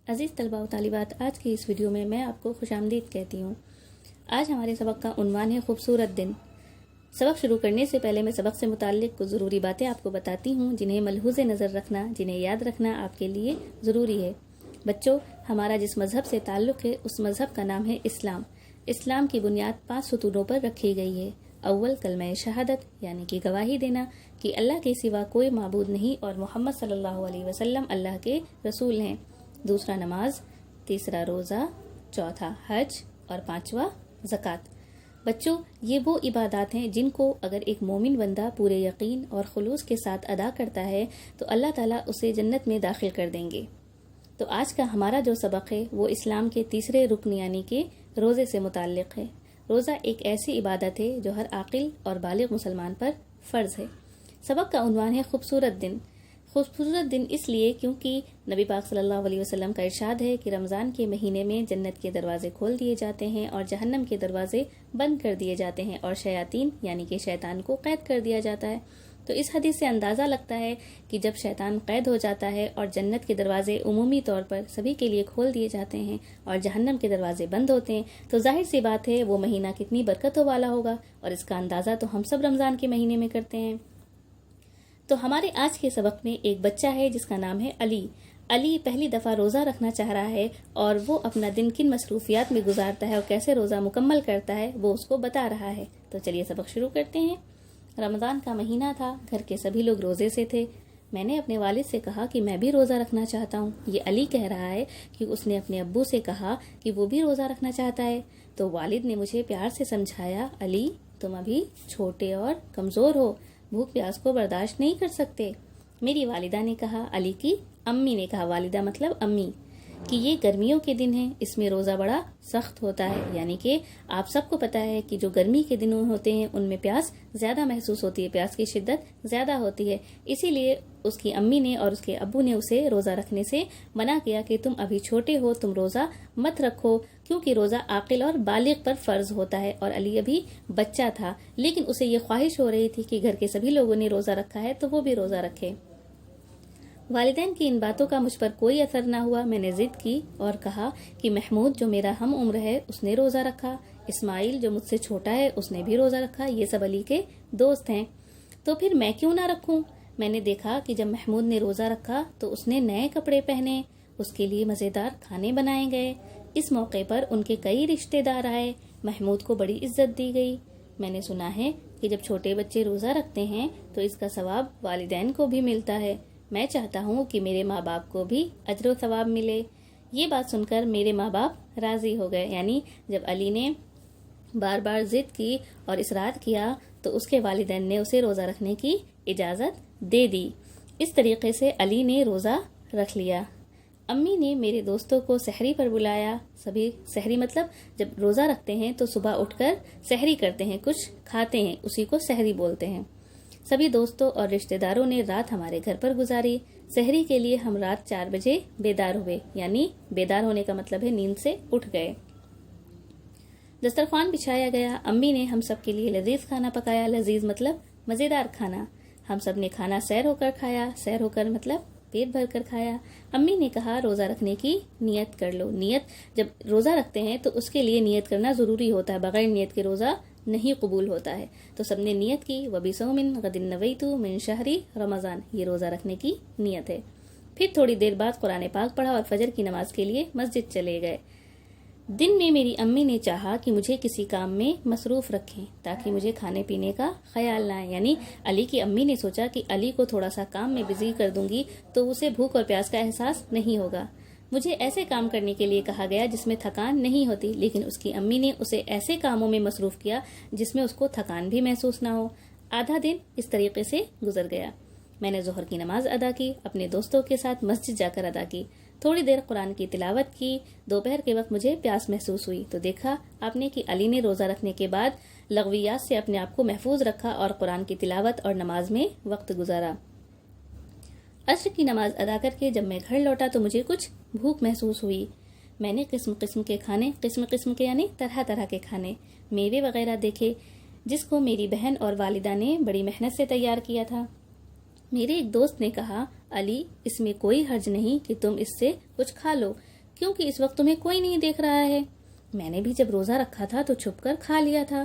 عزیز طلباء و طالبات، آج کی اس ویڈیو میں آپ کو خوش آمدید کہتی ہوں۔ آج ہمارے سبق کا عنوان ہے خوبصورت دن۔ سبق شروع کرنے سے پہلے میں سبق سے متعلق کچھ ضروری باتیں آپ کو بتاتی ہوں جنہیں ملحوظ نظر رکھنا، جنہیں یاد رکھنا آپ کے لیے ضروری ہے۔ بچوں، ہمارا جس مذہب سے تعلق ہے اس مذہب کا نام ہے اسلام۔ اسلام کی بنیاد 5 ستونوں پر رکھی گئی ہے۔ اول کلمہ شہادت یعنی کہ گواہی دینا کہ اللہ کے سوا کوئی معبود نہیں اور محمد صلی اللہ علیہ وسلم اللہ کے رسول ہیں۔ دوسرا نماز، تیسرا روزہ، چوتھا حج اور 5واں زکوٰۃ۔ بچوں، یہ وہ عبادات ہیں جن کو اگر ایک مومن بندہ پورے یقین اور خلوص کے ساتھ ادا کرتا ہے تو اللہ تعالیٰ اسے جنت میں داخل کر دیں گے۔ تو آج کا ہمارا جو سبق ہے وہ اسلام کے تیسرے رکن یعنی کہ روزے سے متعلق ہے۔ روزہ ایک ایسی عبادت ہے جو ہر عاقل اور بالغ مسلمان پر فرض ہے۔ سبق کا عنوان ہے خوبصورت دن۔ خوبصورت دن اس لیے کیونکہ نبی پاک صلی اللہ علیہ وسلم کا ارشاد ہے کہ رمضان کے مہینے میں جنت کے دروازے کھول دیے جاتے ہیں اور جہنم کے دروازے بند کر دیے جاتے ہیں اور شیاطین یعنی کہ شیطان کو قید کر دیا جاتا ہے۔ تو اس حدیث سے اندازہ لگتا ہے کہ جب شیطان قید ہو جاتا ہے اور جنت کے دروازے عمومی طور پر سبھی کے لیے کھول دیے جاتے ہیں اور جہنم کے دروازے بند ہوتے ہیں تو ظاہر سی بات ہے وہ مہینہ کتنی برکتوں والا ہوگا، اور اس کا اندازہ تو ہم سب رمضان کے مہینے میں کرتے ہیں۔ تو ہمارے آج کے سبق میں ایک بچہ ہے جس کا نام ہے علی۔ علی پہلی دفعہ روزہ رکھنا چاہ رہا ہے اور وہ اپنا دن کن مصروفیات میں گزارتا ہے اور کیسے روزہ مکمل کرتا ہے وہ اس کو بتا رہا ہے۔ تو چلیے سبق شروع کرتے ہیں۔ رمضان کا مہینہ تھا، گھر کے سبھی لوگ روزے سے تھے۔ میں نے اپنے والد سے کہا کہ میں بھی روزہ رکھنا چاہتا ہوں۔ یہ علی کہہ رہا ہے کہ اس نے اپنے ابو سے کہا کہ وہ بھی روزہ رکھنا چاہتا ہے۔ تو والد نے مجھے پیار سے سمجھایا، علی تم ابھی چھوٹے اور کمزور ہو، بھوک پیاس کو برداشت نہیں کر سکتے۔ میری والدہ نے کہا، علی کی امی نے کہا، والدہ مطلب امی، کہ یہ گرمیوں کے دن ہیں، اس میں روزہ بڑا سخت ہوتا ہے، یعنی کہ آپ سب کو پتا ہے کہ جو گرمی کے دنوں ہوتے ہیں ان میں پیاس زیادہ محسوس ہوتی ہے، پیاس کی شدت زیادہ ہوتی ہے۔ اسی لیے اس کی امی نے اور اس کے ابو نے اسے روزہ رکھنے سے منع کیا کہ تم ابھی چھوٹے ہو، تم روزہ مت رکھو، کیونکہ روزہ عاقل اور بالغ پر فرض ہوتا ہے۔ اور علی ابھی بچہ تھا لیکن اسے یہ خواہش ہو رہی تھی کہ گھر کے سبھی لوگوں نے روزہ رکھا ہے تو وہ بھی روزہ رکھے۔ والدین کی ان باتوں کا مجھ پر کوئی اثر نہ ہوا۔ میں نے ضد کی اور کہا کہ محمود جو میرا ہم عمر ہے اس نے روزہ رکھا، اسماعیل جو مجھ سے چھوٹا ہے اس نے بھی روزہ رکھا، یہ سب علی کے دوست ہیں، تو پھر میں کیوں نہ رکھوں؟ میں نے دیکھا کہ جب محمود نے روزہ رکھا تو اس نے نئے کپڑے پہنے، اس کے لیے مزیدار کھانے بنائے گئے۔ اس موقع پر ان کے کئی رشتے دار آئے، محمود کو بڑی عزت دی گئی۔ میں نے سنا ہے کہ جب چھوٹے بچے روزہ رکھتے ہیں تو اس کا ثواب والدین کو بھی ملتا ہے۔ میں چاہتا ہوں کہ میرے ماں باپ کو بھی اجر و ثواب ملے۔ یہ بات سن کر میرے ماں باپ راضی ہو گئے، یعنی جب علی نے بار بار ضد کی اور اصرار کیا تو اس کے والدین نے اسے روزہ رکھنے کی اجازت دے دی۔ اس طریقے سے علی نے روزہ رکھ لیا۔ امی نے میرے دوستوں کو سحری پر بلایا۔ سبھی سحری مطلب جب روزہ رکھتے ہیں تو صبح اٹھ کر سحری کرتے ہیں، کچھ کھاتے ہیں، اسی کو سحری بولتے ہیں۔ سبھی دوستوں اور رشتہ داروں نے رات ہمارے گھر پر گزاری۔ سحری کے لیے ہم رات 4 بجے بیدار ہوئے، یعنی بیدار ہونے کا مطلب ہے نیند سے اٹھ گئے۔ دسترخوان بچھایا گیا، امی نے ہم سب کے لیے لذیذ کھانا پکایا۔ لذیذ مطلب مزیدار کھانا۔ ہم سب نے کھانا سیر ہو کر کھایا، سیر ہو کر مطلب پیٹ بھر کر کھایا۔ امی نے کہا روزہ رکھنے کی نیت کر لو۔ نیت جب روزہ رکھتے ہیں تو اس کے لیے نیت کرنا ضروری ہوتا ہے، بغیر نیت کے روزہ نہیں قبول ہوتا ہے۔ تو سب نے نیت کی، وَبِصَوْمٍ غَدٍ نَوَيْتُ مِنْ شَهْرِ رمضان، یہ روزہ رکھنے کی نیت ہے۔ پھر تھوڑی دیر بعد قرآن پاک پڑھا اور فجر کی نماز کے لیے مسجد چلے گئے۔ دن میں میری امی نے چاہا کہ مجھے کسی کام میں مصروف رکھیں تاکہ مجھے کھانے پینے کا خیال نہ آئے، یعنی علی کی امی نے سوچا کہ علی کو تھوڑا سا کام میں بزی کر دوں گی تو اسے بھوک اور پیاس کا احساس نہیں ہوگا۔ مجھے ایسے کام کرنے کے لیے کہا گیا جس میں تھکان نہیں ہوتی، لیکن اس کی امی نے اسے ایسے کاموں میں مصروف کیا جس میں اس کو تھکان بھی محسوس نہ ہو۔ آدھا دن اس طریقے سے گزر گیا۔ میں نے ظہر کی نماز ادا کی، اپنے دوستوں کے ساتھ مسجد جا کر ادا کی، تھوڑی دیر قرآن کی تلاوت کی۔ دوپہر کے وقت مجھے پیاس محسوس ہوئی تو دیکھا آپ نے کہ علی نے روزہ رکھنے کے بعد لغویات سے اپنے آپ کو محفوظ رکھا اور قرآن کی تلاوت اور نماز میں وقت گزارا۔ عصر کی نماز ادا کر کے جب میں گھر لوٹا تو مجھے کچھ بھوک محسوس ہوئی۔ میں نے قسم قسم کے کھانے، قسم کے یعنی طرح طرح کے کھانے، میوے وغیرہ دیکھے جس کو میری بہن اور والدہ نے بڑی محنت سے تیار کیا تھا۔ میرے ایک دوست نے کہا، علی اس میں کوئی حرج نہیں کہ تم اس سے کچھ کھا لو، کیونکہ اس وقت تمہیں کوئی نہیں دیکھ رہا ہے. میں نے بھی جب روزہ رکھا تھا تو چھپ کر کھا لیا تھا.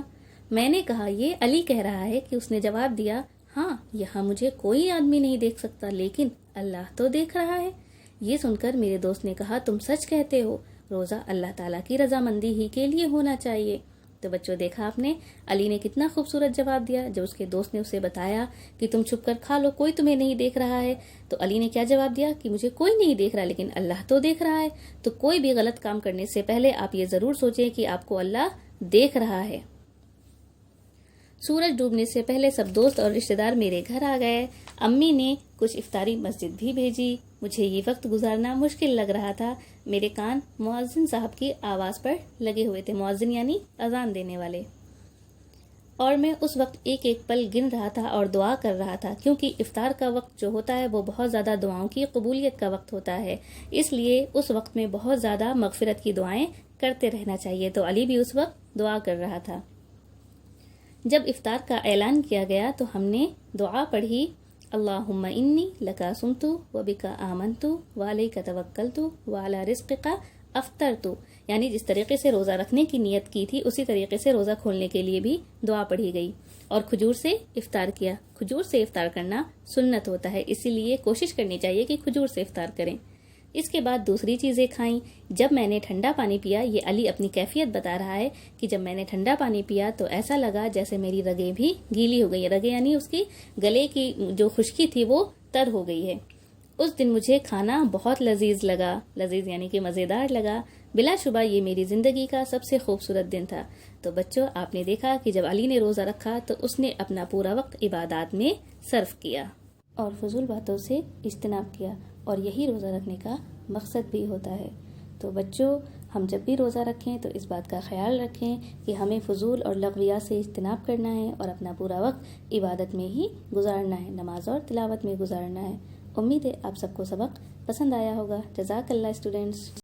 میں نے کہا یہ علی کہہ رہا ہے کہ اس نے جواب دیا ہاں یہاں مجھے کوئی آدمی نہیں دیکھ سکتا لیکن اللہ تو دیکھ رہا ہے. یہ سن کر میرے دوست نے کہا تم سچ کہتے ہو, روزہ اللہ تعالیٰ کی رضامندی ہی کے لیے ہونا چاہیے. تو بچوں دیکھا آپ نے علی نے کتنا خوبصورت جواب دیا. جب اس کے دوست نے اسے بتایا کہ تم چھپ کر کھا لو کوئی تمہیں نہیں دیکھ رہا ہے, تو علی نے کیا جواب دیا کہ مجھے کوئی نہیں دیکھ رہا لیکن اللہ تو دیکھ رہا ہے. تو کوئی بھی غلط کام کرنے سے پہلے آپ یہ ضرور سوچیں کہ آپ کو اللہ دیکھ رہا ہے. سورج ڈوبنے سے پہلے سب دوست اور رشتہ دار میرے گھر آ گئے. امی نے کچھ افطاری مسجد بھی بھیجی. مجھے یہ وقت گزارنا مشکل لگ رہا تھا. میرے کان مؤذن صاحب کی آواز پر لگے ہوئے تھے. مؤذن یعنی اذان دینے والے. اور میں اس وقت ایک ایک پل گن رہا تھا اور دعا کر رہا تھا, کیونکہ افطار کا وقت جو ہوتا ہے وہ بہت زیادہ دعاؤں کی قبولیت کا وقت ہوتا ہے. اس لیے اس وقت میں بہت زیادہ مغفرت کی دعائیں کرتے رہنا چاہیے. تو علی بھی اس وقت دعا کر رہا تھا. جب افطار کا اعلان کیا گیا تو ہم نے دعا پڑھی, اللہم انی لکا صمتو و بکا آمنتو و علیک توکلتو و علی رزقک افطرتو. یعنی جس طریقے سے روزہ رکھنے کی نیت کی تھی اسی طریقے سے روزہ کھولنے کے لیے بھی دعا پڑھی گئی. اور کھجور سے افطار کیا. کھجور سے افطار کرنا سنت ہوتا ہے, اسی لیے کوشش کرنی چاہیے کہ کھجور سے افطار کریں. اس کے بعد دوسری چیزیں کھائیں. جب میں نے ٹھنڈا پانی پیا, یہ علی اپنی کیفیت بتا رہا ہے کہ جب میں نے ٹھنڈا پانی پیا تو ایسا لگا جیسے میری رگیں بھی گیلی ہو گئی. رگیں یعنی اس کی گلے کی جو خشکی تھی وہ تر ہو گئی ہے. اس دن مجھے کھانا بہت لذیذ لگا. لذیذ یعنی کہ مزیدار لگا. بلا شبہ یہ میری زندگی کا سب سے خوبصورت دن تھا. تو بچوں آپ نے دیکھا کہ جب علی نے روزہ رکھا تو اس نے اپنا پورا وقت عبادات میں صرف کیا اور فضول باتوں سے اجتناب کیا, اور یہی روزہ رکھنے کا مقصد بھی ہوتا ہے. تو بچوں ہم جب بھی روزہ رکھیں تو اس بات کا خیال رکھیں کہ ہمیں فضول اور لغویات سے اجتناب کرنا ہے اور اپنا پورا وقت عبادت میں ہی گزارنا ہے, نماز اور تلاوت میں گزارنا ہے. امید ہے آپ سب کو سبق پسند آیا ہوگا. جزاک اللہ اسٹوڈینٹس.